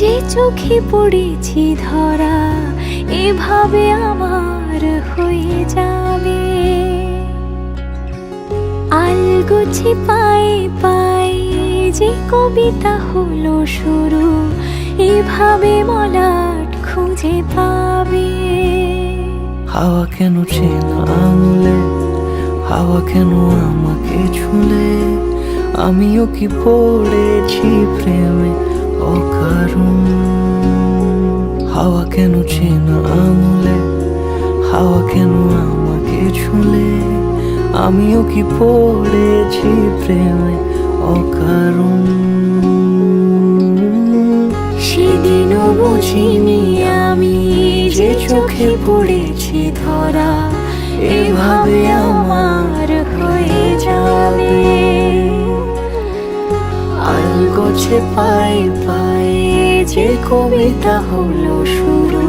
যে চোখে পড়েছি ধরা এভাবে আমার হয়ে যাবে। আলগোছে পায়ে পায়ে যে কবিতা হলো শুরু, এভাবে মলাট খুঁজে পাবে। হাওয়া কেন চেনা আঙুলে, হাওয়া কেন আমাকে ছুলে, আমিও কি পড়েছি প্রেমে অকারণ। হাওয়া কেন চেনা আঙুলে, হাওয়া কেন আমাকে ছুলে, আমিও কি পড়েছি প্রেমে অকারণ। সেদিনও বুঝিনি আমি যে চোখে পড়েছি ধরা এভাবে আমার হয়ে যাবে। আলগোছে পায়ে পায়ে যে কবিতা হলো শুরু,